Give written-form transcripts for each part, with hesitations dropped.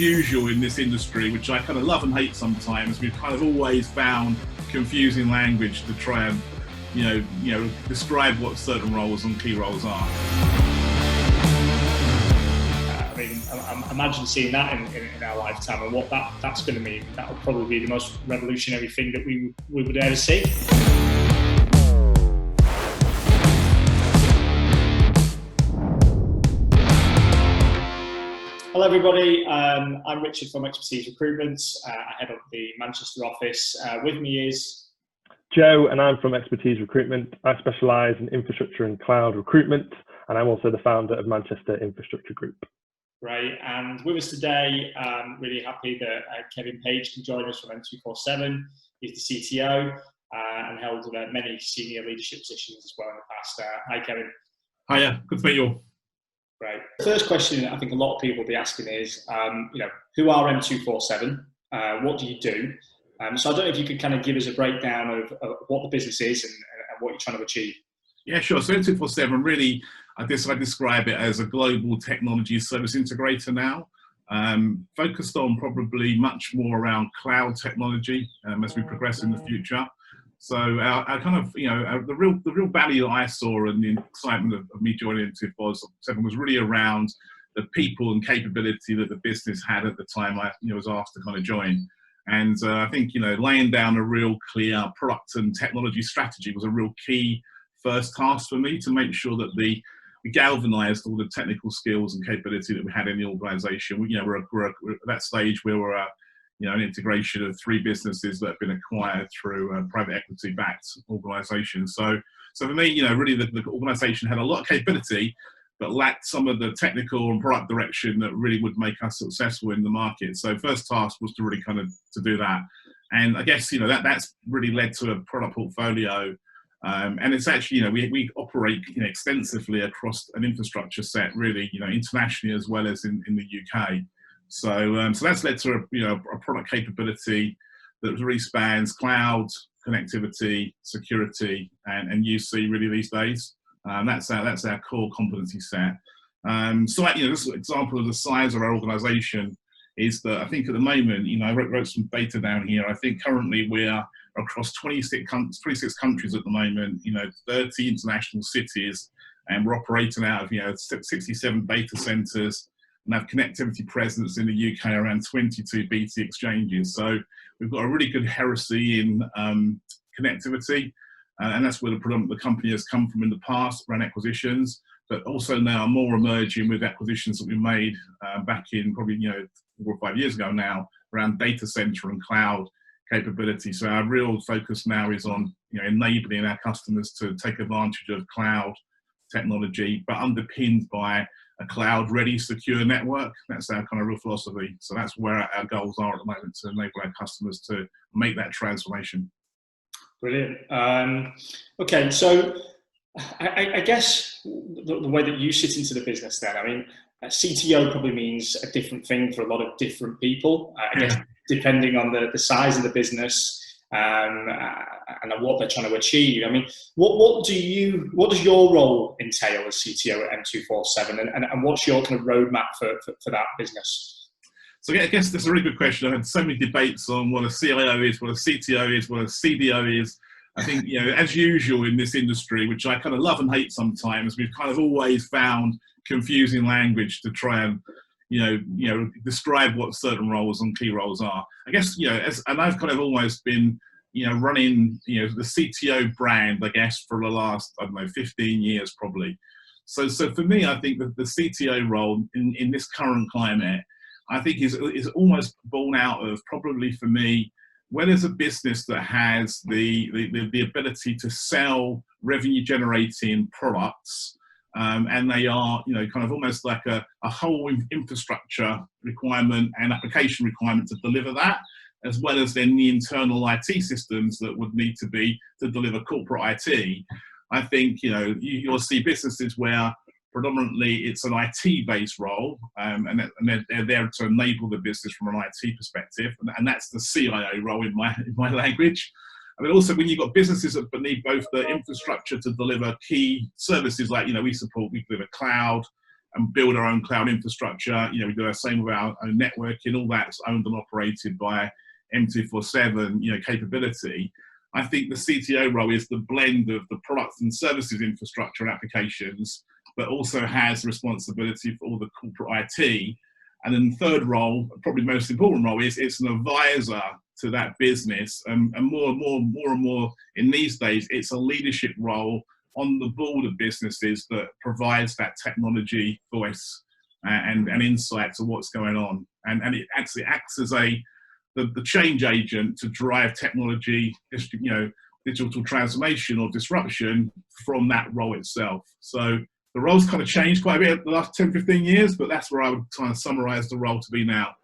usual in this industry, which I kind of love and hate sometimes, we've kind of always found confusing language to try and, describe what certain roles and key roles are. I mean, imagine seeing that in our lifetime, and what that's going to mean. That will probably be the most revolutionary thing that we would ever see. Hello everybody, I'm Richard from Xpertise Recruitment. I head up the Manchester office. With me is Joe, and I'm from Xpertise Recruitment. I specialise in infrastructure and cloud recruitment, and I'm also the founder of Manchester Infrastructure Group. Great, and with us today, I'm really happy that Kevin Paige can join us from M247. He's the CTO and held many senior leadership positions as well in the past. Hi Kevin. Hiya, good to meet you all. Great. First question I think a lot of people will be asking is, who are M247? What do you do? So I don't know if you could kind of give us a breakdown of what the business is and what you're trying to achieve. Yeah, sure. So M247, really, I describe it as a global technology service integrator now, focused on probably much more around cloud technology as we progress in the future. So our kind of, the real value that I saw and the excitement of me joining M247 was really around the people and capability that the business had at the time I was asked to kind of join. And I think, laying down a real clear product and technology strategy was a real key first task for me to make sure that we galvanized all the technical skills and capability that we had in the organization. We're at that stage where we're an integration of 3 businesses that have been acquired through private equity-backed organisations. So for me, really the organisation had a lot of capability, but lacked some of the technical and product direction that really would make us successful in the market. So first task was to really kind of to do that, and I guess that's really led to a product portfolio. And it's actually, we operate extensively across an infrastructure set, really, internationally as well as in the UK. So that's led to a product capability that really spans cloud, connectivity, security, and UC really these days. That's our core competency set. This example of the size of our organisation is that I think at the moment, I wrote some data down here. I think currently we are across 26 countries at the moment, 30 international cities, and we're operating out of 67 data centres. And have connectivity presence in the UK around 22 BT exchanges. So we've got a really good heresy in connectivity, and that's where the company has come from in the past, around acquisitions, but also now more emerging with acquisitions that we made back in probably 4 or 5 years ago now around data center and cloud capability. So our real focus now is on enabling our customers to take advantage of cloud technology, but underpinned by a cloud-ready, secure network. That's our kind of real philosophy. So that's where our goals are at the moment, to enable our customers to make that transformation. Brilliant. Okay, so I guess the way that you sit into the business then, I mean, a CTO probably means a different thing for a lot of different people, I guess, depending on the size of the business and what they're trying to achieve. I mean, what does your role entail as CTO at M247, and what's your kind of roadmap for that business? So I guess that's a really good question. I've had so many debates on what a CIO is, what a CTO is, what a CDO is. I think, as usual in this industry, which I kind of love and hate sometimes, we've kind of always found confusing language to try and describe what certain roles and key roles are. I guess, and I've kind of almost been, running, the CTO brand, I guess, for the last, 15 years probably. So for me, I think that the CTO role in this current climate, I think is almost born out of, probably for me, when there's a business that has the ability to sell revenue generating products, and they are, kind of almost like a whole infrastructure requirement and application requirement to deliver that, as well as then the internal IT systems that would need to be to deliver corporate IT. I think, you'll see businesses where predominantly it's an IT-based role, and they're there to enable the business from an IT perspective, and that's the CIO role in my language. I mean, also when you've got businesses that need both the infrastructure to deliver key services, like we deliver cloud, and build our own cloud infrastructure. You know, we do the same with our own networking. All that's owned and operated by M247, you know, capability. I think the CTO role is the blend of the products and services infrastructure and applications, but also has responsibility for all the corporate IT. And then the third role, probably most important role, is it's an advisor to that business. And more and more in these days, it's a leadership role on the board of businesses that provides that technology voice and insight to what's going on. And it actually acts as the change agent to drive technology, you know, digital transformation or disruption from that role itself. So the role's kind of changed quite a bit in the last 10, 15 years, but that's where I would try and summarize the role to be now.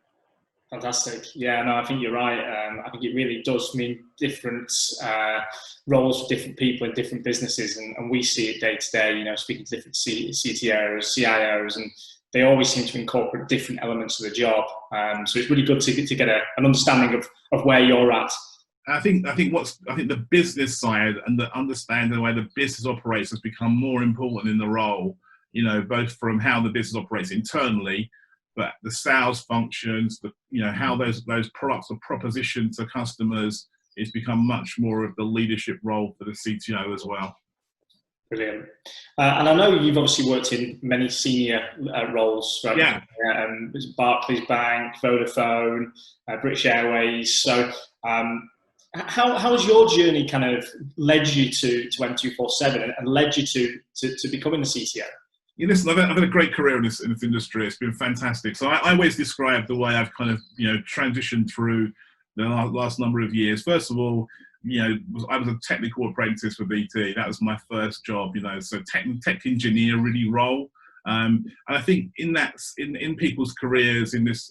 Fantastic. Yeah, no, I think you're right. I think it really does mean different roles for different people in different businesses, and we see it day to day, you know, speaking to different CTOs, CIOs, and they always seem to incorporate different elements of the job. So it's really good to get an understanding of where you're at. I think the business side and the understanding the way the business operates has become more important in the role, you know, both from how the business operates internally, but the sales functions, you know, how those products are propositioned to customers, it's become much more of the leadership role for the CTO as well. Brilliant. And I know you've obviously worked in many senior roles, right? Yeah. Barclays Bank, Vodafone, British Airways. So how has your journey kind of led you to M247 and led you to becoming the CTO? Yeah, listen, I've had a great career in this industry. It's been fantastic. So I always describe the way I've kind of, you know, transitioned through the last number of years. First of all, you know, I was a technical apprentice for BT. That was my first job, you know, so tech engineer really role. And I think in people's careers in this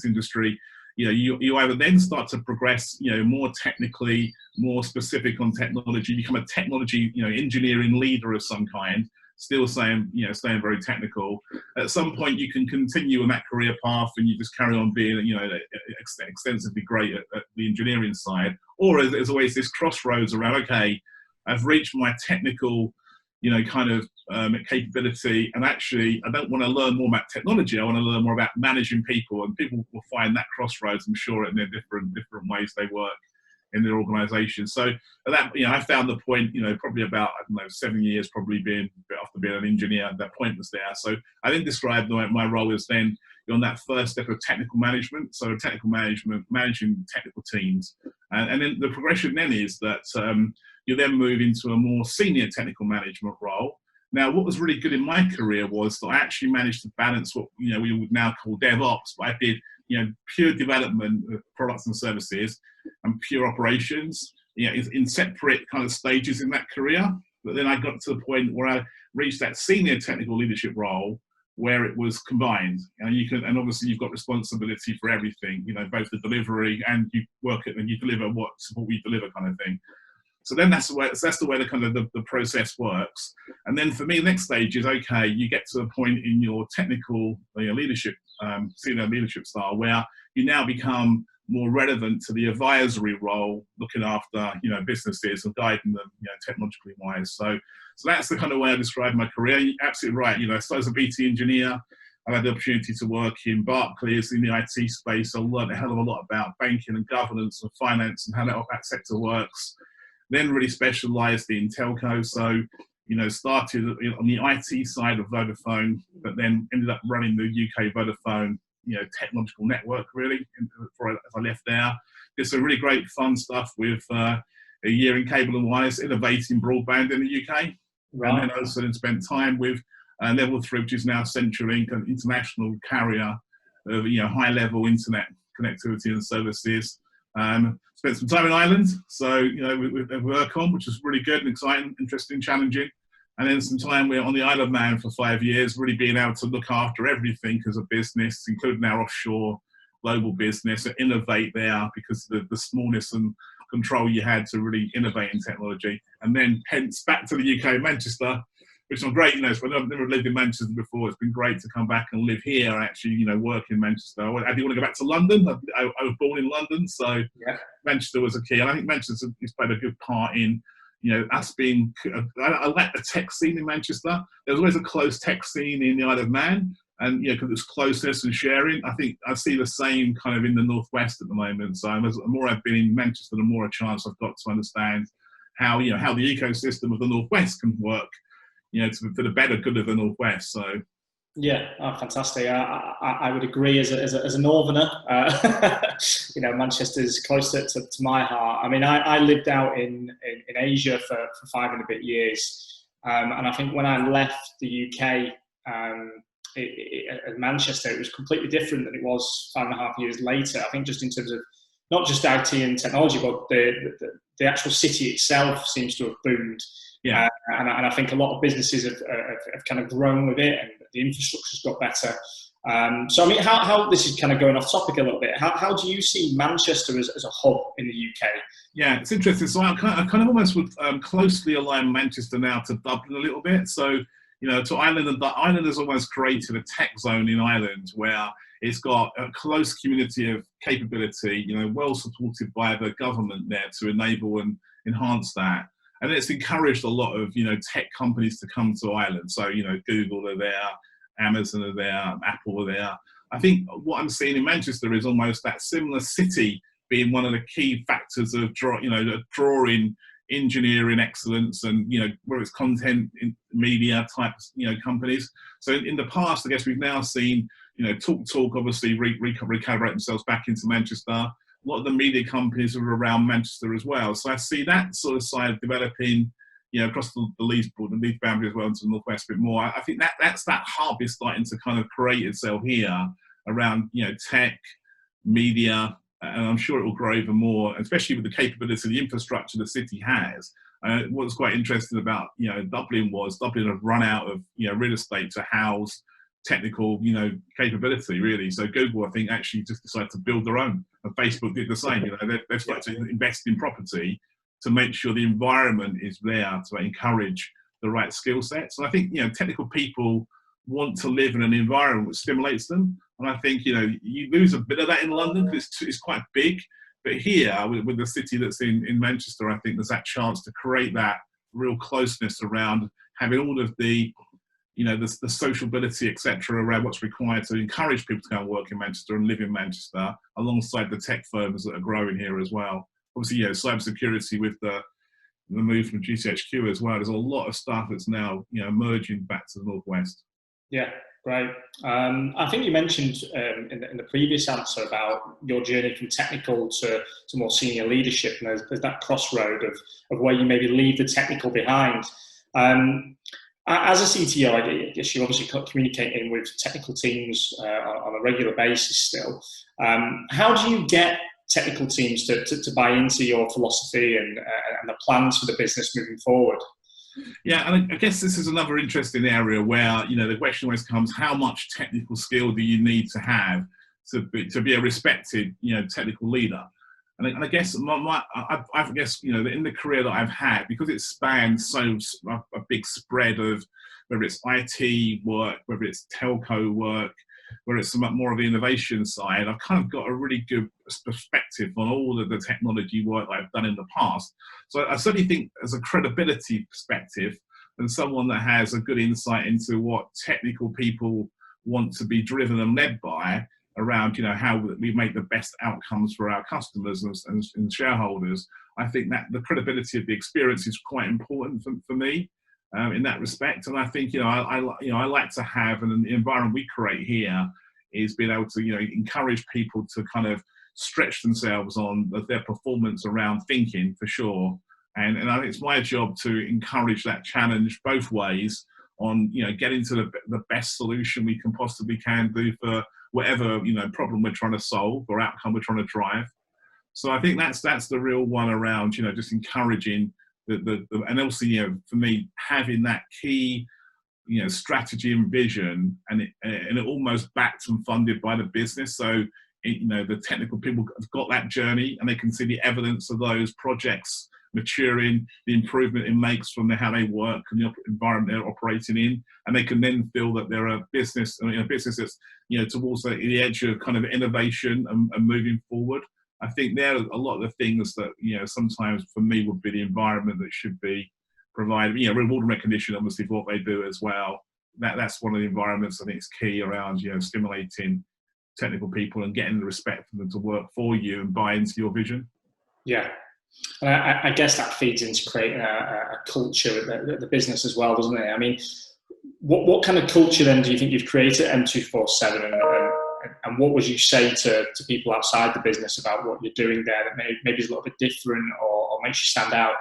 industry, you know, you either then start to progress, you know, more technically, more specific on technology, become a technology, you know, engineering leader of some kind, still staying very technical. At some point, you can continue on that career path and you just carry on being, you know, extensively great at the engineering side. Or there's always this crossroads around, okay, I've reached my technical, you know, kind of capability, and actually I don't want to learn more about technology. I want to learn more about managing people, and people will find that crossroads, I'm sure, in their different ways they work in their organisation. So at that, you know, I found the point, you know, probably about, I don't know, 7 years, probably being a bit after being an engineer, that point was there. So I then described my role as then you're on that first step of technical management. So technical management, managing technical teams, and then the progression then is that you then move into a more senior technical management role. Now, what was really good in my career was that I actually managed to balance what, you know, we would now call DevOps, but I did, you know, pure development of products and services and pure operations, you know, in separate kind of stages in that career. But then I got to the point where I reached that senior technical leadership role where it was combined. And obviously you've got responsibility for everything, you know, both the delivery and you work it and you deliver what support we deliver kind of thing. So then that's the way the kind of the process works. And then for me, the next stage is, okay, you get to a point in your technical leadership, senior leadership style, where you now become more relevant to the advisory role, looking after, you know, businesses and guiding them, you know, technologically wise. So that's the kind of way I describe my career. You're absolutely right. You know, I started as a BT engineer. I had the opportunity to work in Barclays in the IT space. I learned a hell of a lot about banking and governance and finance and how that sector works. Then really specialised in telco. So, you know, started on the IT side of Vodafone, but then ended up running the UK Vodafone, you know, technological network really as I left there. Did some really great fun stuff with a year in Cable and Wireless, innovating broadband in the UK. Right. And then also spent time with Level 3, which is now CenturyLink, an international carrier of, you know, high-level internet connectivity and services. Spent some time in Ireland, so, you know, with Workon, which was really good and exciting, interesting, challenging. And then some time we're on the Isle of Man for 5 years, really being able to look after everything as a business, including our offshore global business, and innovate there because of the smallness and control you had to really innovate in technology. And then hence back to the UK, Manchester, which I'm great, you know, so I've never lived in Manchester before. It's been great to come back and live here and actually, you know, work in Manchester. I didn't want to go back to London. I was born in London, so yeah. Manchester was a key. And I think Manchester has played a good part in us being, I like the tech scene in Manchester. There was always a close tech scene in the Isle of Man, and because there's closeness and sharing. I think I see the same kind of in the Northwest at the moment. So the more I've been in Manchester, the more a chance I've got to understand how how the ecosystem of the Northwest can work, for the better good of the Northwest. So. Yeah, fantastic. I would agree as a northerner. Manchester's close to my heart. I mean, I lived out in Asia for 5 and a bit years, and I think when I left the UK, at Manchester, it was completely different than it was 5.5 years later. I think just in terms of not just IT and technology, but the actual city itself seems to have boomed. Yeah, and I think a lot of businesses have kind of grown with it, and the infrastructure's got better. So I mean, how this is kind of going off topic a little bit. How do you see Manchester as a hub in the UK? Yeah, it's interesting. So I kind of almost would closely align Manchester now to Dublin a little bit. So to Ireland, and Ireland has almost created a tech zone in Ireland where it's got a close community of capability, well supported by the government there to enable and enhance that. And it's encouraged a lot of, tech companies to come to Ireland. So, Google are there, Amazon are there, Apple are there. I think what I'm seeing in Manchester is almost that similar city being one of the key factors of drawing engineering excellence and, where it's content in media type, companies. So in the past, I guess we've now seen, TalkTalk obviously recalibrate themselves back into Manchester. A lot of the media companies are around Manchester as well. So I see that sort of side developing, across the Leeds boundary as well into the Northwest a bit more. I think that's that hub is starting to kind of create itself here around, tech, media, and I'm sure it will grow even more, especially with the capability of the infrastructure the city has. What's quite interesting about, Dublin have run out of, real estate to house technical, capability really. So Google, I think, actually just decided to build their own, and Facebook did the same. They've started to invest in property to make sure the environment is there to encourage the right skill sets. And I think, technical people want to live in an environment which stimulates them. And I think, you lose a bit of that in London because it's quite big. But here, with the city that's in Manchester, I think there's that chance to create that real closeness around having all of the the sociability, etc., around what's required to encourage people to go and work in Manchester and live in Manchester, alongside the tech firms that are growing here as well. Obviously, cybersecurity with the move from GCHQ as well. There's a lot of stuff that's now emerging back to the Northwest. Yeah, great. I think you mentioned in the previous answer about your journey from technical to more senior leadership, and there's that crossroad of where you maybe leave the technical behind. As a CTO, I guess you're obviously communicating with technical teams on a regular basis still. How do you get technical teams to buy into your philosophy and the plans for the business moving forward? Yeah, and I guess this is another interesting area where, the question always comes, how much technical skill do you need to have to be a respected, technical leader? And I guess I guess in the career that I've had, because it spans a big spread of whether it's IT work, whether it's telco work, whether it's some more of the innovation side, I've kind of got a really good perspective on all of the technology work that I've done in the past. So I certainly think, as a credibility perspective, and someone that has a good insight into what technical people want to be driven and led by, around how we make the best outcomes for our customers and shareholders. I think that the credibility of the experience is quite important for me in that respect. And I think I like to have, and the environment we create here is being able to encourage people to kind of stretch themselves on their performance around thinking, for sure. And I think it's my job to encourage that challenge both ways on getting to the best solution we can possibly can do for whatever problem we're trying to solve or outcome we're trying to drive. So I think that's the real one around just encouraging the and also for me, having that key strategy and vision, and it almost backed and funded by the business. So the technical people have got that journey, and they can see the evidence of those projects maturing, the improvement it makes from how they work and the environment they're operating in, and they can then feel that they're a business that's towards the edge of kind of innovation and moving forward. I think there are a lot of the things that, sometimes for me would be the environment that should be provided. Reward and recognition, obviously, for what they do as well. That's one of the environments I think is key around, stimulating technical people and getting the respect for them to work for you and buy into your vision. Yeah. And I guess that feeds into creating a culture at the business as well, doesn't it? I mean, what kind of culture then do you think you've created at M247, and what would you say to people outside the business about what you're doing there that maybe is a little bit different or makes you stand out?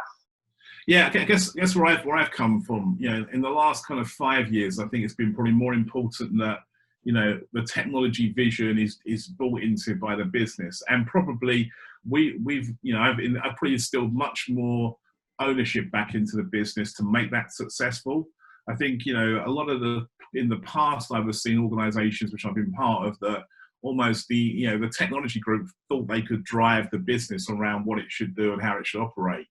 Yeah, I guess where I've come from, in the last kind of 5 years, I think it's been probably more important that, the technology vision is brought into by the business, and probably I've probably instilled much more ownership back into the business to make that successful. I think, a lot of in the past, I've seen organizations which I've been part of that almost the technology group thought they could drive the business around what it should do and how it should operate.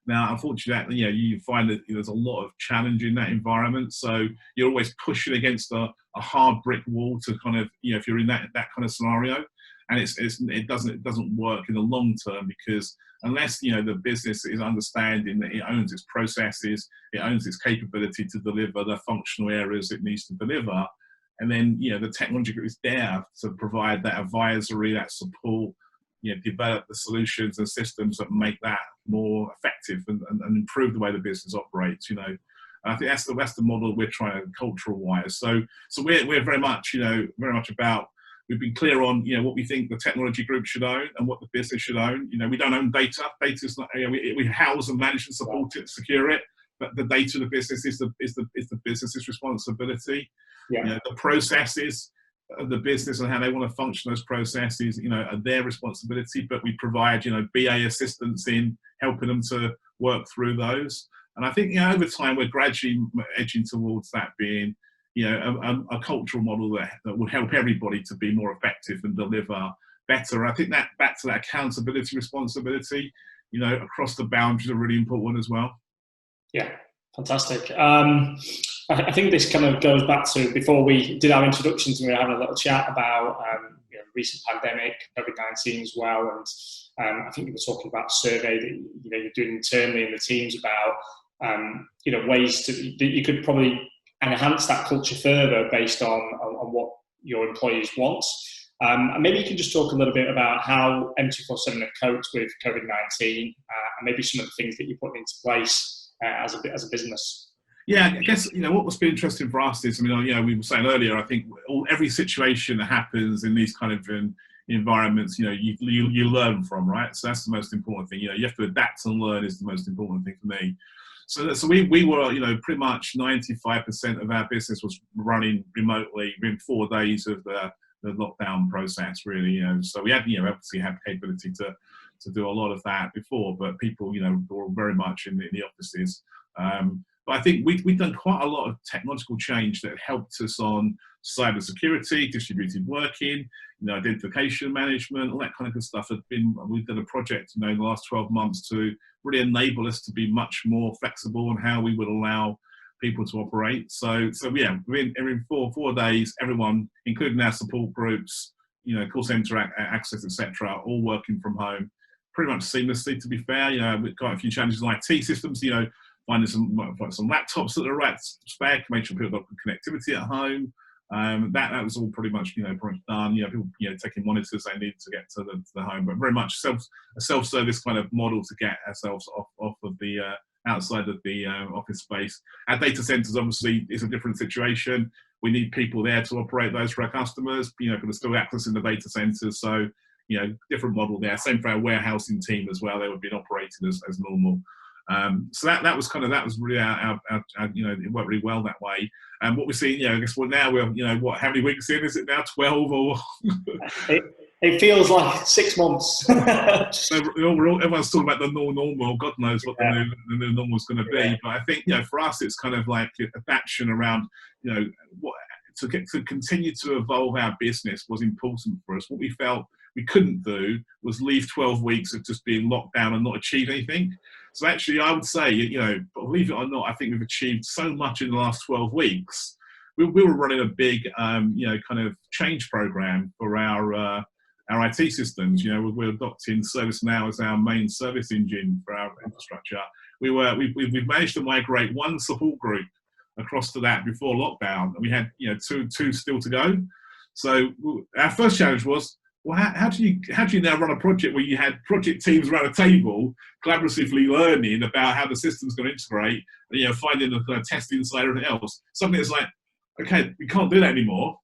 Now, unfortunately, you find that there's a lot of challenge in that environment. So you're always pushing against a hard brick wall to kind of, if you're in that kind of scenario, and it doesn't work in the long term, because unless the business is understanding that it owns its processes, it owns its capability to deliver the functional areas it needs to deliver, and then the technology group is there to provide that advisory, that support, develop the solutions and systems that make that more effective and improve the way the business operates. I think that's the model we're trying to cultural wise. So we're very much about. We've been clear on what we think the technology group should own and what the business should own. We don't own data. Data is not. We house and manage and support it, secure it. But the data of the business is the business's responsibility. Yeah. The processes of the business and how they want to function those processes, are their responsibility. But we provide BA assistance in helping them to work through those. And I think over time we're gradually edging towards that being a cultural model that will help everybody to be more effective and deliver better. I think that back to that accountability, responsibility, across the boundaries are really important as well. Yeah, fantastic. I think this kind of goes back to before we did our introductions, and we were having a little chat about recent pandemic, COVID-19 as well, and I think you were talking about a survey that you're doing internally in the teams about ways that you could probably enhance that culture further based on what your employees want. And maybe you can just talk a little bit about how M247 have coped with COVID-19 and maybe some of the things that you're putting into place as a business. Yeah, I guess what's been interesting for us is, we were saying earlier, I think every situation that happens in these kind of environments, you learn from, right? So that's the most important thing. You have to adapt and learn is the most important thing for me. So we were, pretty much 95% of our business was running remotely within 4 days of the lockdown process, really. So we had, obviously had the capability to do a lot of that before, but people, were very much in the offices. But I think we've done quite a lot of technological change that helped us on cybersecurity, distributed working, identification management, all that kind of good stuff. We've done a project, in the last 12 months to really enable us to be much more flexible on how we would allow people to operate. So yeah, within 4 days, everyone, including our support groups, call center access, etc., all working from home pretty much seamlessly, to be fair. We've got a few challenges in IT systems, finding some laptops that are right spec, make sure people have connectivity at home. That was all pretty much done. People taking monitors they need to get to the home, but very much a self-service kind of model to get ourselves off of the outside of the office space. Our data centers obviously is a different situation. We need people there to operate those for our customers. People are still accessing the data centers, so different model there. Same for our warehousing team as well. They would be operating as normal. So that was really our it worked really well that way. And what we see, I guess now we're, how many weeks in? Is it now 12 or? It feels like 6 months. So everyone's talking about the new normal. God knows what the new normal is going to be. Yeah. But I think, for us, it's kind of like adaptation around, what to continue to evolve our business was important for us. What we felt we couldn't do was leave 12 weeks of just being locked down and not achieve anything. So actually, I would say, believe it or not, I think we've achieved so much in the last 12 weeks. We were running a big, kind of change program for our our IT systems. You know, we're adopting ServiceNow as our main service engine for our infrastructure. We've managed to migrate one support group across to that before lockdown, and we had, you know, two still to go. So our first challenge was, well, how do you now run a project where you had project teams around a table collaboratively learning about how the system's going to integrate, and, you know, finding the kind of testing side and everything else. Something that's like, okay, we can't do that anymore.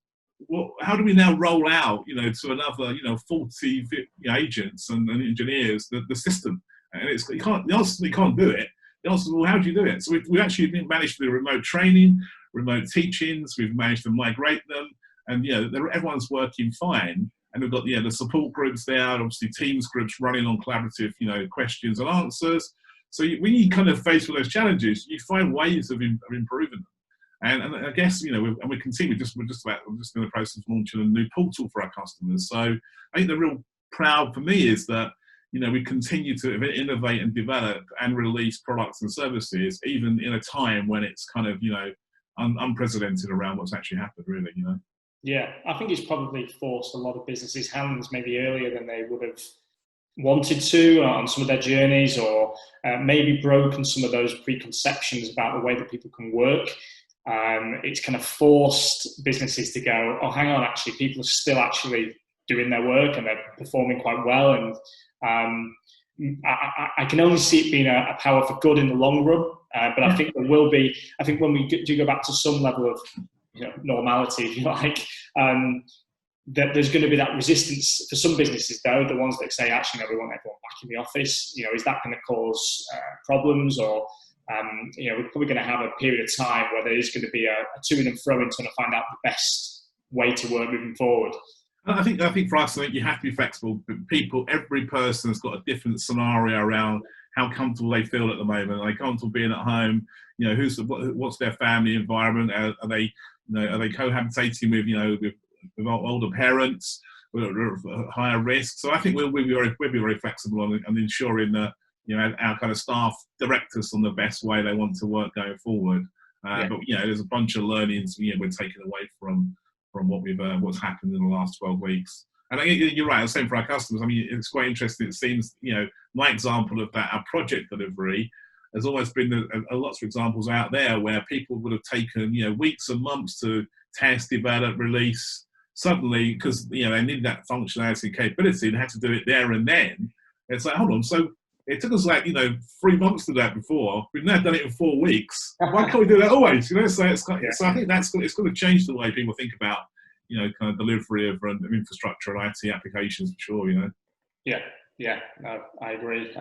Well, how do we now roll out, you know, to another, you know, 40 agents and engineers the system? And it's, you can't do it. The answer is, well, how do you do it? So we actually managed to do remote training, remote teachings. We've managed to migrate them, and, you know, everyone's working fine. And we've got, the support groups there, and obviously Teams groups running on collaborative, you know, questions and answers. So when you kind of face with those challenges, you find ways of improving them. And I guess, you know, we're just in the process of launching a new portal for our customers. So I think the real proud for me is that, you know, we continue to innovate and develop and release products and services, even in a time when it's kind of, you know, unprecedented around what's actually happened, really, you know. Yeah, I think it's probably forced a lot of businesses' hands maybe earlier than they would have wanted to on some of their journeys, or maybe broken some of those preconceptions about the way that people can work. It's kind of forced businesses to go, oh, hang on, actually, people are still actually doing their work and they're performing quite well. And I can only see it being a power for good in the long run. But I think there will be, I think when we do go back to some level of, you know, normality, if you like, that there's going to be that resistance for some businesses, though, the ones that say, actually, no, we want everyone back in the office. You know, is that going to cause problems? Or, you know, we're probably going to have a period of time where there is going to be a to and fro in trying to find out the best way to work moving forward. I think for us, I think you have to be flexible. Every person has got a different scenario around how comfortable they feel at the moment. Are they comfortable being at home? You know, what's their family environment? Are they cohabitating with, you know, with older parents, higher risk? So I think we'll be very flexible on ensuring that, you know, our kind of staff direct us on the best way they want to work going forward. But, you know, there's a bunch of learnings, you know, we're taking away from what's happened in the last 12 weeks. And I think you're right, the same for our customers. I mean, it's quite interesting. It seems, you know, my example of that, our project delivery, there's always been lots of examples out there where people would have taken, you know, weeks and months to test, develop, release. Suddenly, because, you know, they need that functionality and capability, they had to do it there and then. It's like, hold on, so it took us like, you know, 3 months to do that before. We've now done it in 4 weeks. Why can't we do that always? You know, so so I think it's going to change the way people think about, you know, kind of delivery of infrastructure and IT applications, for sure, you know. Yeah, no, I agree.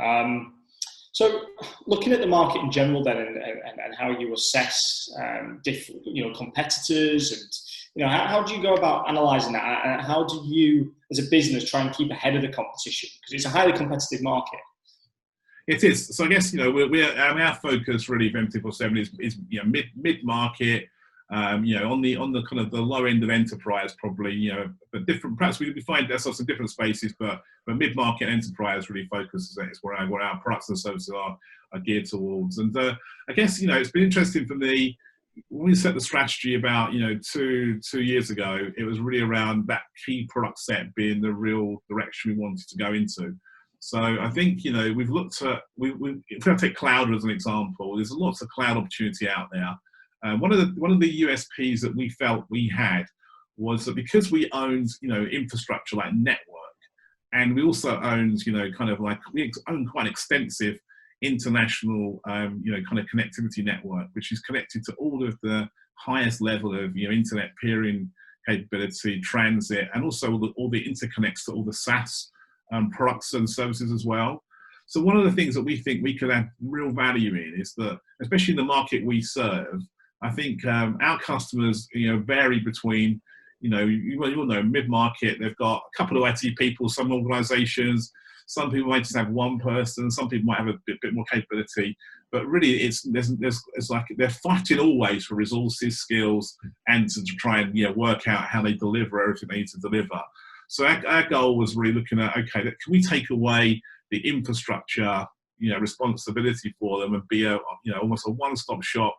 So looking at the market in general then, and how you assess different, you know, competitors, and, you know, how do you go about analysing that? And how do you, as a business, try and keep ahead of the competition? Because it's a highly competitive market. It is. So I guess, you know, our focus really for M247 is you know, mid-market, you know, on the kind of the low end of enterprise, probably, you know, but different. Perhaps we find ourselves in different spaces, but mid-market enterprise really focuses. Is where our products and services are geared towards. And I guess, you know, it's been interesting for me when we set the strategy about, you know, two years ago. It was really around that key product set being the real direction we wanted to go into. So I think, you know, we've looked at, if I take cloud as an example, there's lots of cloud opportunity out there. One of the USPs that we felt we had was that because we owned, you know, infrastructure like network, and we also owned, you know, kind of like, we own quite extensive international, you know, kind of connectivity network, which is connected to all of the highest level of, you know, internet peering capability, transit, and also all the interconnects to all the SaaS products and services as well. So one of the things that we think we could add real value in is that, especially in the market we serve, I think our customers, you know, vary between, you know, you all know mid-market, they've got a couple of IT people, some organizations, some people might just have one person, some people might have a bit more capability, but really it's like they're fighting always for resources, skills, and to try and, you know, work out how they deliver everything they need to deliver. So our goal was really looking at, okay, can we take away the infrastructure, you know, responsibility for them and be a, you know, almost a one-stop shop,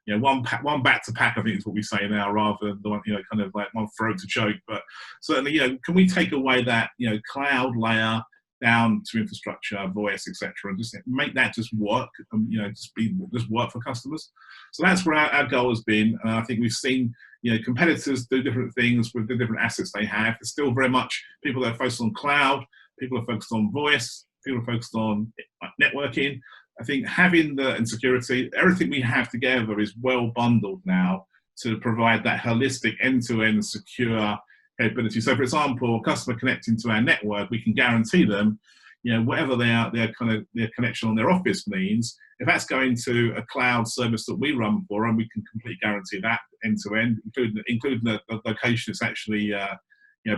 one back to pack, I think is what we say now, rather than the one, kind of like one throat to choke. But certainly, can we take away that, cloud layer down to infrastructure, voice, etc., and just make that just work, just work for customers. So that's where our goal has been. I think we've seen, competitors do different things with the different assets they have. There's still very much people that are focused on cloud, people are focused on voice, people are focused on networking. I think having and security, everything we have together is well bundled now to provide that holistic end-to-end secure capability. So, for example, a customer connecting to our network, we can guarantee them, whatever their connection on their office means, if that's going to a cloud service that we run for, and we can completely guarantee that end-to-end, including the location it's actually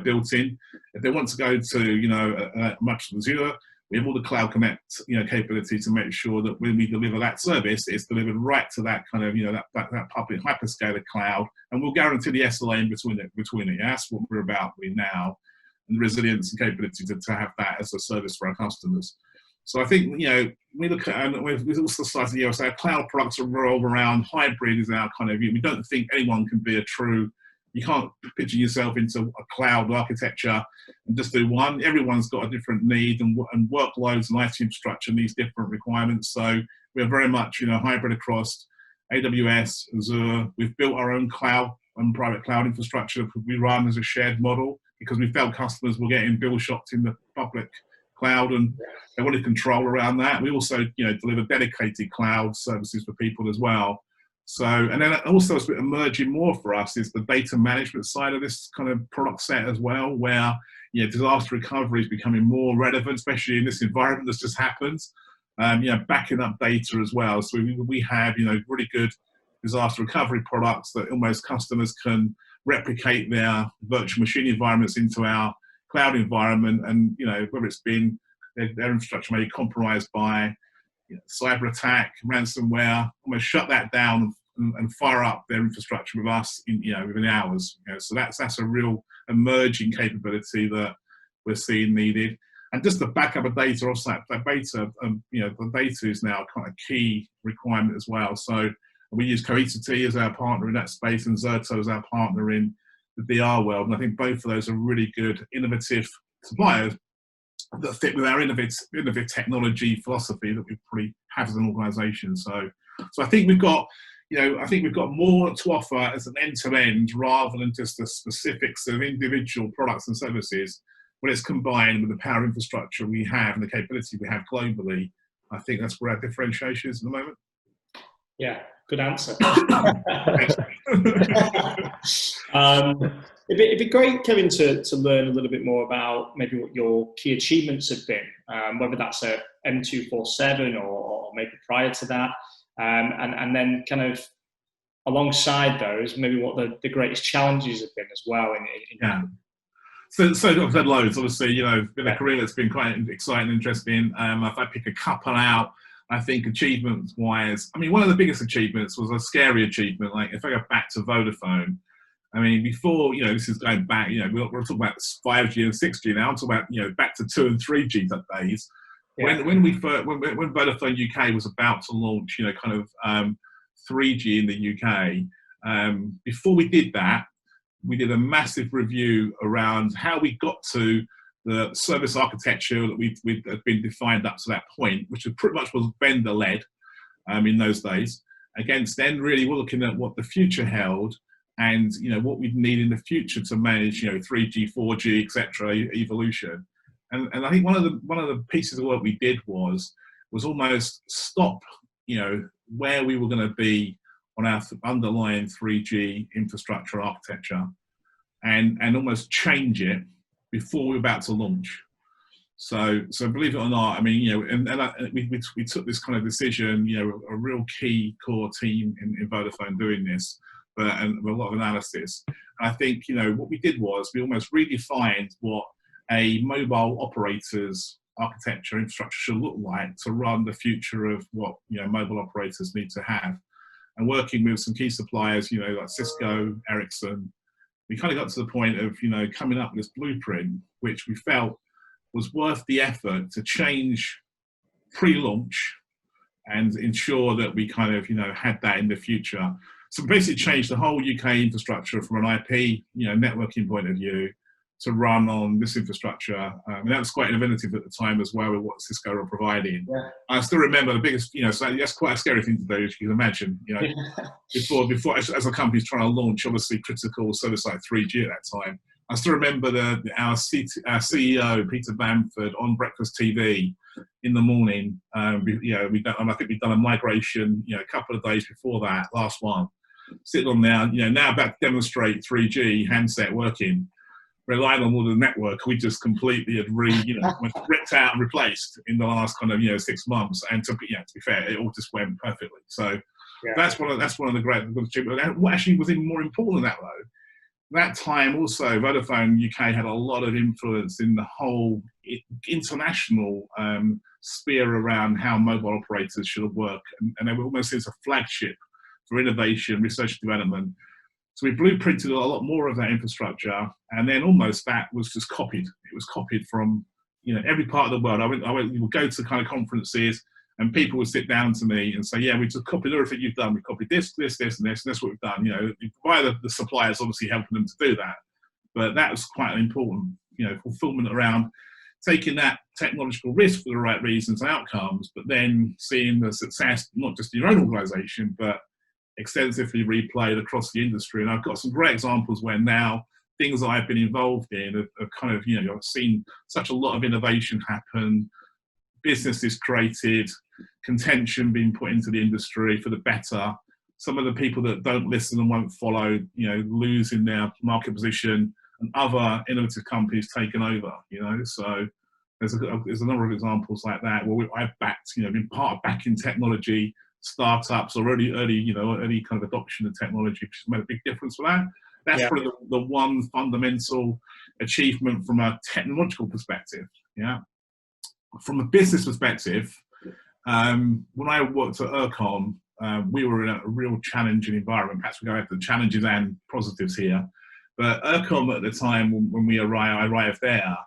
built in. If they want to go to much Azure, we have all the Cloud Connect capability to make sure that when we deliver that service, it's delivered right to that kind of that public hyperscaler cloud, and we'll guarantee the SLA in between it. That's what we're about now, and the resilience and capability to have that as a service for our customers. So I think we look at, and we've also started, so our cloud products revolve around hybrid is our kind of view. We don't think anyone can be you can't picture yourself into a cloud architecture and just do one. Everyone's got a different need, and workloads and IT infrastructure needs different requirements. So we're very much, hybrid across AWS, Azure. We've built our own cloud and private cloud infrastructure that we run as a shared model because we felt customers were getting bill shocked in the public cloud and they wanted control around that. We also, deliver dedicated cloud services for people as well. So, and then also what's emerging more for us is the data management side of this kind of product set as well, where disaster recovery is becoming more relevant, especially in this environment that's just happened. Backing up data as well. So we have really good disaster recovery products that almost customers can replicate their virtual machine environments into our cloud environment, and whether it's been their infrastructure may be compromised by cyber attack, ransomware, almost shut that down and fire up their infrastructure with us within hours. So that's a real emerging capability that we're seeing needed. And just the backup of data, also that data, the data is now kind of key requirement as well. So we use Xpertise as our partner in that space, and Xerto as our partner in the DR world. And I think both of those are really good, innovative suppliers that fit with our innovative technology philosophy that we probably have as an organisation. So I think we've got, more to offer as an end-to-end rather than just the specifics of individual products and services. When it's combined with the power infrastructure we have and the capability we have globally, I think that's where our differentiation is at the moment. Yeah, good answer. It'd be great, Kevin, to learn a little bit more about maybe what your key achievements have been, whether that's at M247 or maybe prior to that, and then kind of alongside those, maybe what the greatest challenges have been as well. So I've had loads. Obviously, been a career that's been quite exciting and interesting. If I pick a couple out, I think achievements-wise, one of the biggest achievements was a scary achievement. Like if I go back to Vodafone, before, this is going back, we're talking about 5G and 6G now. I'm talking about, back to 2 and 3G days. Yeah. When Vodafone UK was about to launch, 3G in the UK, before we did that, we did a massive review around how we got to the service architecture that we had been defined up to that point, which pretty much was vendor-led in those days. Against then, really, we're looking at what the future held and what we'd need in the future to manage 3G, 4G, etc. evolution. And I think one of the pieces of work we did was almost stop where we were going to be on our underlying 3G infrastructure architecture and almost change it before we were about to launch. So believe it or not, we took this kind of decision, a real key core team in Vodafone doing this, and a lot of analysis. And I think, what we did was we almost redefined what a mobile operator's architecture infrastructure should look like to run the future of what, mobile operators need to have. And working with some key suppliers, like Cisco, Ericsson, we kind of got to the point of, coming up with this blueprint, which we felt was worth the effort to change pre-launch and ensure that we kind of, had that in the future. So basically changed the whole UK infrastructure from an IP, networking point of view to run on this infrastructure. And that was quite innovative at the time as well with what Cisco were providing. Yeah. I still remember the biggest, so that's quite a scary thing to do, if you can imagine, before as a company's trying to launch obviously critical service like 3G at that time. I still remember our CEO, Peter Bamford, on breakfast TV in the morning. I think we'd done a migration, a couple of days before that, last one. Sitting on there, now about to demonstrate 3G handset working, relying on all the network we just completely had ripped out and replaced in the last kind of 6 months. And to be fair, it all just went perfectly. So that's one of the great. What actually was even more important than that though, that time also Vodafone UK had a lot of influence in the whole international sphere around how mobile operators should work, and they were almost as a flagship for innovation, research and development. So we blueprinted a lot more of that infrastructure, and then almost that was just copied. It was copied from every part of the world. We would go to kind of conferences, and people would sit down to me and say, "Yeah, we just copied everything you've done. We copied this, and this, and that's what we've done." Via the suppliers obviously helping them to do that, but that was quite an important fulfillment around taking that technological risk for the right reasons and outcomes, but then seeing the success not just in your own organisation, but extensively replayed across the industry. And I've got some great examples where now things that I've been involved in have kind of, I've seen such a lot of innovation happen, businesses created, contention being put into the industry for the better. Some of the people that don't listen and won't follow, losing their market position, and other innovative companies taken over, So there's a number of examples like that where I've backed, been part of backing technology, startups, or early kind of adoption of technology, which has made a big difference for that. That's probably the one fundamental achievement from a technological perspective. Yeah. From a business perspective, when I worked at Eircom, we were in a real challenging environment. Perhaps we go into the challenges and positives here. But Eircom at the time when I arrived there,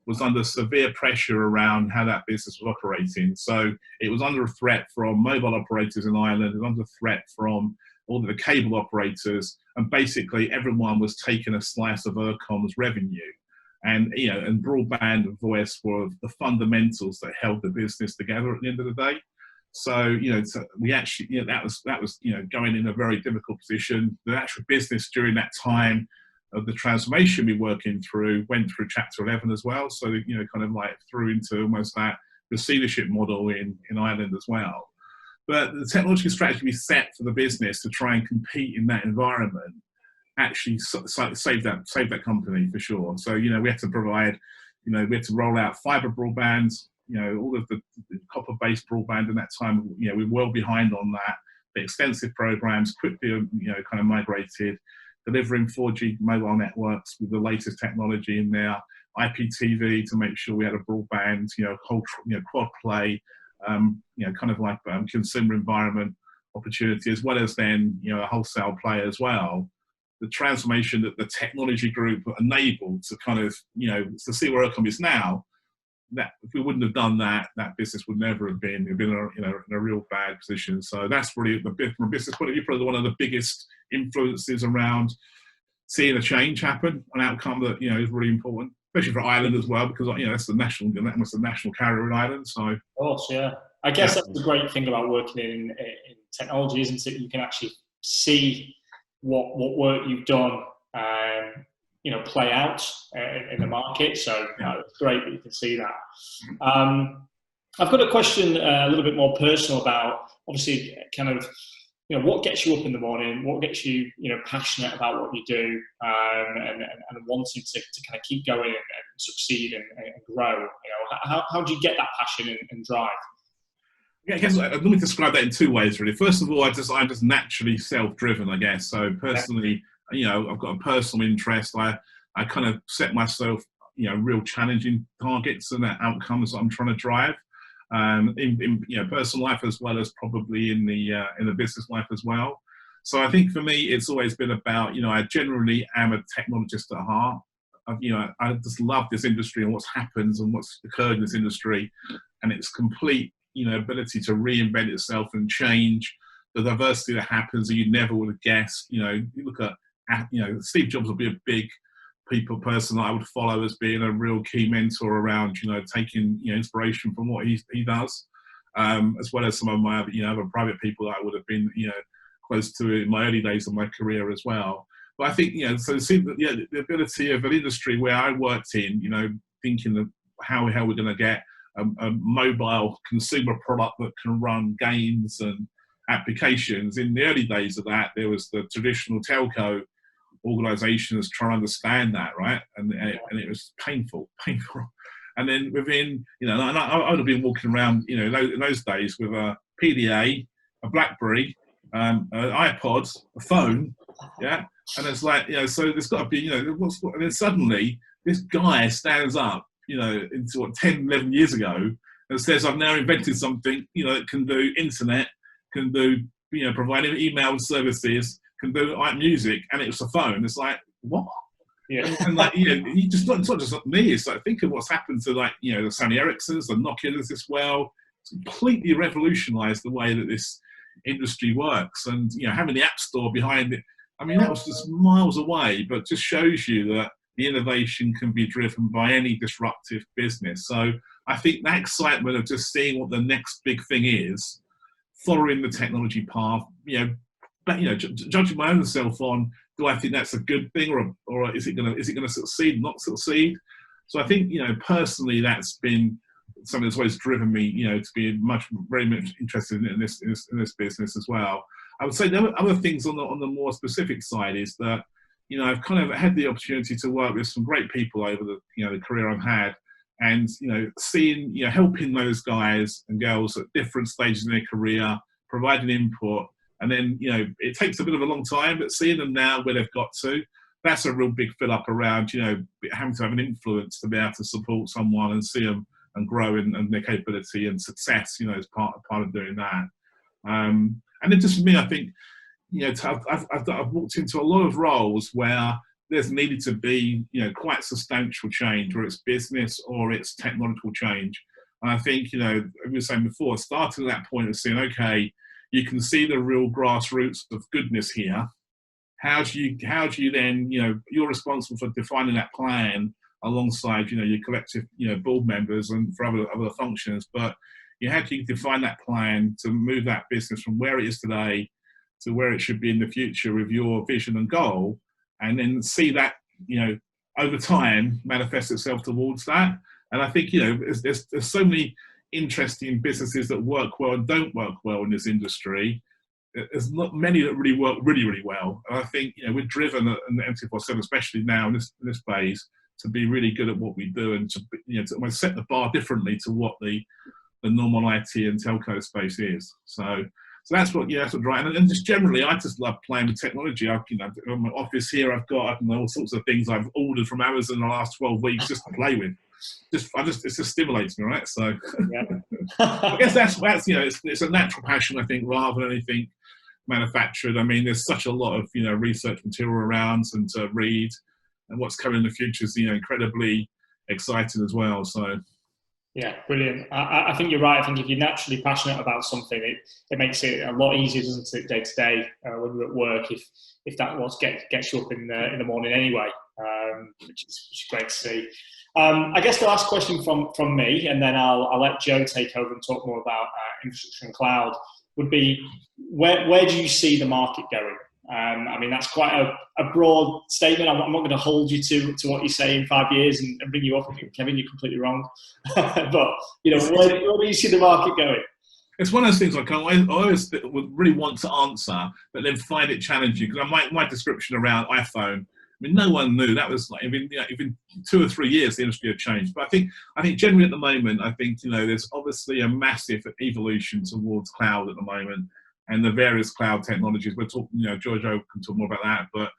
was under severe pressure around how that business was operating. So it was under a threat from mobile operators in Ireland, it was under threat from all of the cable operators, and basically everyone was taking a slice of Eircom's revenue. And and broadband and voice were the fundamentals that held the business together at the end of the day. So we actually that was going in a very difficult position. The actual business during that time of the transformation we're working through went through Chapter 11 as well. So kind of like through into almost that receivership model in Ireland as well. But the technology strategy we set for the business to try and compete in that environment actually saved that company for sure. So we had to provide, we had to roll out fibre broadband, all of the copper-based broadband in that time. We were well behind on that. The extensive programs quickly, kind of migrated, delivering 4G mobile networks with the latest technology in there, IPTV to make sure we had a broadband, whole, quad play, kind of like consumer environment opportunity, as well as then, a wholesale play as well. The transformation that the technology group enabled to kind of, to see where Eircom is now, that if we wouldn't have done that, that business would never have been, in a real bad position. So that's really, from a business point of view, probably one of the biggest influences around seeing a change happen, an outcome that, is really important, especially for Ireland as well, because, that's the national carrier in Ireland. So, of course, yeah. I guess that's the great thing about working in technology, isn't it? You can actually see what work you've done, play out in the market. So it's great that you can see that. I've got a question a little bit more personal about, obviously, kind of, what gets you up in the morning, what gets you, passionate about what you do, and wanting to kind of keep going and succeed and grow. How do you get that passion and drive? Yeah, I guess let me describe that in two ways, really. First of all, I'm just naturally self-driven, I guess. So personally, I've got a personal interest. I kind of set myself, real challenging targets and outcomes that I'm trying to drive, in personal life as well as probably in the business life as well. So I think for me, it's always been about, I generally am a technologist at heart. I just love this industry and what's happened and what's occurred in this industry, and its complete ability to reinvent itself and change, the diversity that happens that you never would have guessed. You look at Steve Jobs would be a big people person that I would follow as being a real key mentor around, taking, inspiration from what he does, as well as some of my, other private people that I would have been, close to in my early days of my career as well. But I think, so it seems that, the ability of an industry where I worked in, thinking of how we're going to get a mobile consumer product that can run games and applications. In the early days of that, there was the traditional telco organizations trying to understand that, right? And it was painful. And then within, and I would have been walking around, in those days with a PDA, a BlackBerry, an iPod, a phone, yeah. And it's like, so there's got to be, and then suddenly this guy stands up, into 10, 11 years ago and says, I've now invented something, that can do internet, can do, providing email services, can do music, and it's a phone. It's like, what? Yeah. And like, you just it's not just me. It's like, think of what's happened to, like, the Sony Ericssons, the Nokias as well. It's completely revolutionized the way that this industry works. And, having the App Store behind it, I mean, that was just miles away, but just shows you that the innovation can be driven by any disruptive business. So I think that excitement of just seeing what the next big thing is, following the technology path, but judging my own self on, do I think that's a good thing, or is it gonna succeed, not succeed? So I think, personally, that's been something that's always driven me, to be very much interested in this business as well. I would say the other things on the more specific side is that, I've kind of had the opportunity to work with some great people over the career I've had, and seeing, helping those guys and girls at different stages in their career, providing input, and then it takes a bit of a long time, but seeing them now where they've got to, that's a real big fill up around having to have an influence to be able to support someone and see them and grow in their capability and success, as part of doing that. And then just for me, I think, I've walked into a lot of roles where there's needed to be, quite substantial change, whether it's business or it's technological change. And I think, we were saying before, starting at that point of saying, okay, you can see the real grassroots of goodness here. How do you then, you're responsible for defining that plan alongside, your collective, board members and for other functions. But how can you define that plan to move that business from where it is today to where it should be in the future with your vision and goal, and then see that, over time manifest itself towards that. And I think, there's so many interesting businesses that work well and don't work well in this industry. There's not many that really work really, really well. And I think, we're driven in the M247, especially now in this phase, to be really good at what we do and to set the bar differently to what the normal IT and telco space is. So that's what right. And just generally, I just love playing with technology. In my office here, I've got all sorts of things I've ordered from Amazon in the last 12 weeks just to play with. It just stimulates me, right? So yeah. I guess that's it's a natural passion, I think, rather than anything manufactured. I mean, there's such a lot of research material around and to read, and what's coming in the future is incredibly exciting as well. So. Yeah, brilliant. I think you're right. I think if you're naturally passionate about something, it makes it a lot easier, doesn't it, day to day when you're at work, if that gets you up in the morning anyway, which is great to see. I guess the last question from me, and then I'll let Joe take over and talk more about infrastructure and cloud, would be where do you see the market going? I mean, that's quite a broad statement. I'm not going to hold you to what you say in 5 years and bring you up. Kevin, you're completely wrong. But, where do you see the market going? It's one of those things I always would really want to answer, but then find it challenging. Because my description around iPhone, I mean, no one knew. That was like, even 2 or 3 years, the industry had changed. But I think generally at the moment, there's obviously a massive evolution towards cloud at the moment, and the various cloud technologies. We're talking, Giorgio can talk more about that, but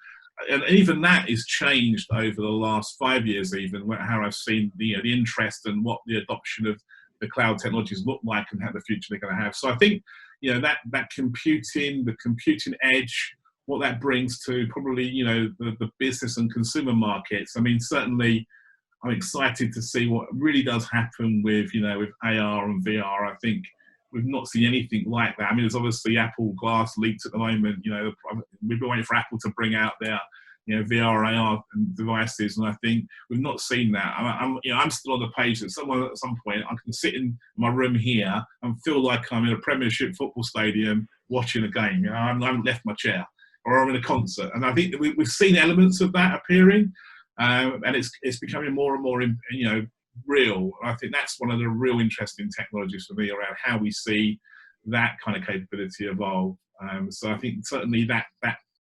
and even that is changed over the last 5 years, even how I've seen the interest and what the adoption of the cloud technologies look like and how the future they're going to have. So I think, that computing, the computing edge, what that brings to probably, the business and consumer markets. I mean, certainly I'm excited to see what really does happen with, with AR and VR. I think, we've not seen anything like that. I mean, there's obviously Apple Glass leaks at the moment. You know, we've been waiting for Apple to bring out their, you know, VR, AR devices, and I think we've not seen that. I'm still on the page that someone at some point I can sit in my room here and feel like I'm in a Premiership football stadium watching a game. You know, I haven't left my chair, or I'm in a concert, and I think that we've seen elements of that appearing, and it's becoming more and more, you know, real. I think that's one of the real interesting technologies for me around how we see that kind of capability evolve. So I think certainly that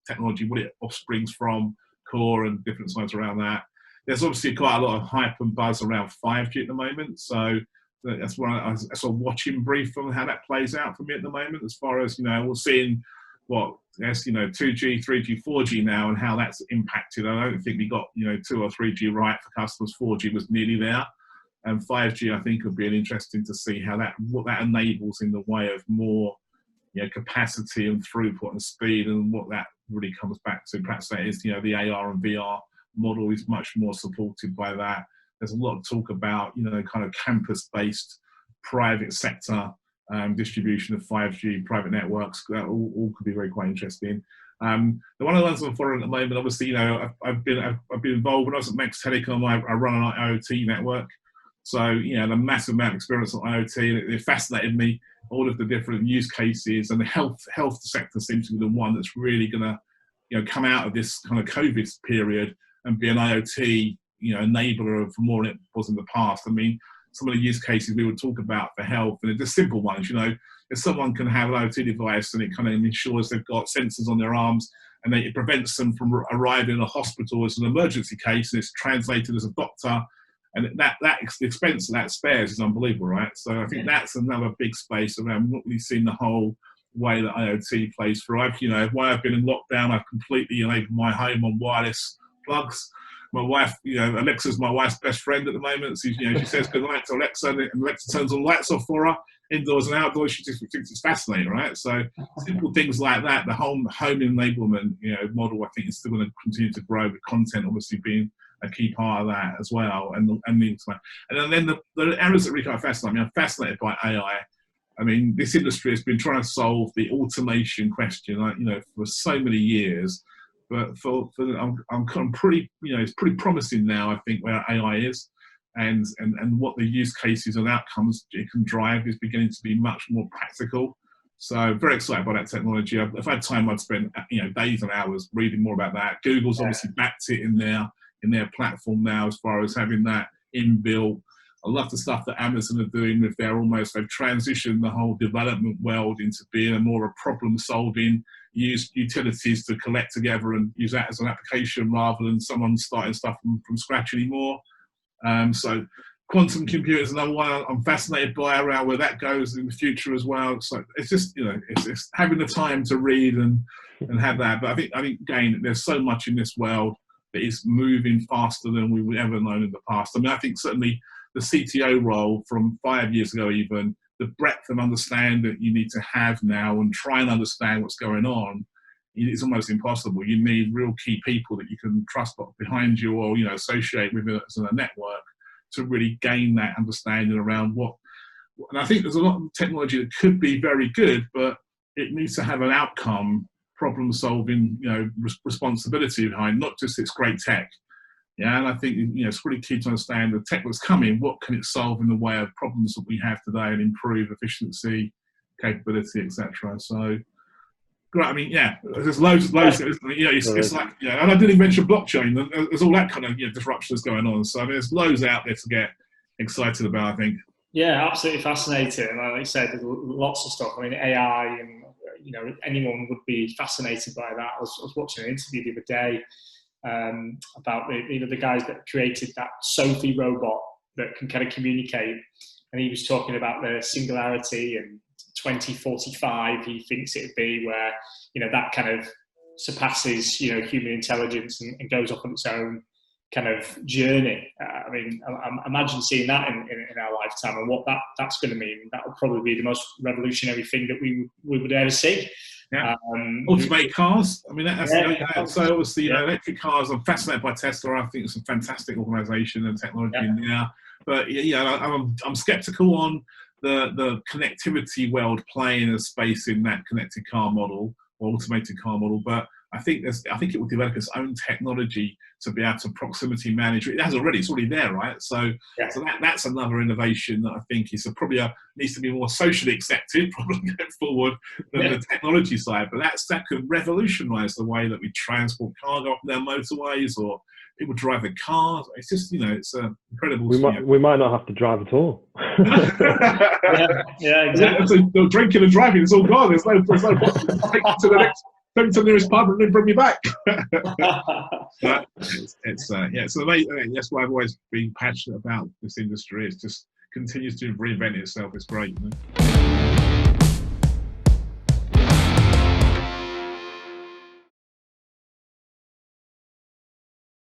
technology, what it offsprings from core and different sides around that. There's obviously quite a lot of hype and buzz around 5G at the moment. So that's what I sort of watching brief on how that plays out for me at the moment, as far as, you know, we're seeing what, yes, you know, 2G, 3G, 4G now and how that's impacted. I don't think we got, you know, 2 or 3G right for customers. 4G was nearly there. And 5G, I think, would be interesting to see how what that enables in the way of more, you know, capacity and throughput and speed, and what that really comes back to. Perhaps that is, you know, the AR and VR model is much more supported by that. There's a lot of talk about, you know, kind of campus-based private sector distribution of 5G private networks. That all could be quite interesting. One of the ones I'm following at the moment, obviously, you know, I've been involved when I was at Max Telecom. I run an IoT network. So, you know, the massive amount of experience on IoT, it fascinated me, all of the different use cases, and the health sector seems to be the one that's really going to, you know, come out of this kind of COVID period and be an IoT, you know, enabler of more than it was in the past. I mean, some of the use cases we would talk about for health, and they're just simple ones, you know, if someone can have an IoT device and it kind of ensures they've got sensors on their arms, and it prevents them from arriving in a hospital as an emergency case, and it's translated as a doctor, and the expense of that spares is unbelievable, right? So I think that's another big space around what we've seen the whole way that IoT plays through. You know, while I've been in lockdown, I've completely enabled my home on wireless plugs. My wife, you know, Alexa's my wife's best friend at the moment. So, you know, she says good night to Alexa, and Alexa turns all the lights off for her, indoors and outdoors. She just thinks it's fascinating, right? So simple things like that, the home enablement, you know, model, I think is still going to continue to grow, with content obviously being a key part of that as well. And then the areas that really kind of fascinate me. I'm fascinated by AI. I mean, this industry has been trying to solve the automation question, like, you know, for so many years. But I'm pretty, you know, it's pretty promising now, I think, where AI is, and what the use cases and outcomes it can drive is beginning to be much more practical. So very excited by that technology. If I had time, I'd spend, you know, days and hours reading more about that. Google's obviously backed it in their platform now, as far as having that inbuilt. I love the stuff that Amazon are doing with they've transitioned the whole development world into being a more a problem-solving, use utilities to collect together and use that as an application rather than someone starting stuff from scratch anymore. So quantum computers is another one I'm fascinated by, around where that goes in the future as well. So it's just, you know, it's having the time to read and have that. But I think again, there's so much in this world that is moving faster than we would ever known in the past. I mean, I think certainly the CTO role from 5 years ago, even the breadth of understanding that you need to have now and try and understand what's going on, it's almost impossible. You need real key people that you can trust behind you, or, you know, associate with as a network, to really gain that understanding around what. And I think there's a lot of technology that could be very good, but it needs to have an outcome, problem-solving, you know, responsibility behind, not just its great tech. Yeah, and I think, you know, it's really key to understand the tech that's coming, what can it solve in the way of problems that we have today and improve efficiency, capability, etc. So, great. I mean, yeah, there's loads. You know, it's like, yeah, and I didn't mention blockchain. There's all that kind of, you know, disruptions going on. So I mean, there's loads out there to get excited about, I think. Yeah, absolutely fascinating. Like I said, there's lots of stuff. I mean, AI, and, you know, anyone would be fascinated by that. I was watching an interview the other day about the guys that created that Sophie robot that can kind of communicate, and he was talking about the singularity, and 2045 he thinks it'd be where, you know, that kind of surpasses, you know, human intelligence and goes off on its own kind of journey. I mean, I imagine seeing that in our lifetime, and what that's going to mean. That will probably be the most revolutionary thing that we would ever see. Yeah. Automated cars. I mean, so obviously, you know, electric cars. I'm fascinated by Tesla. I think it's a fantastic organisation and technology in there. But yeah, I'm sceptical on the connectivity world playing a space in that connected car model or automated car model, but I think it will develop its own technology to be able to proximity manage. It has already; it's already there, right? So that's another innovation that I think is needs to be more socially accepted, probably going forward than the technology side. But that could revolutionise the way that we transport cargo up their motorways, or people drive their cars. It's just it's incredible. We might not have to drive at all. Exactly. So drinking and driving is all gone. There's no take to the nearest pub and then bring me back. It's amazing. That's why I've always been passionate about this industry. It just continues to reinvent itself. It's great.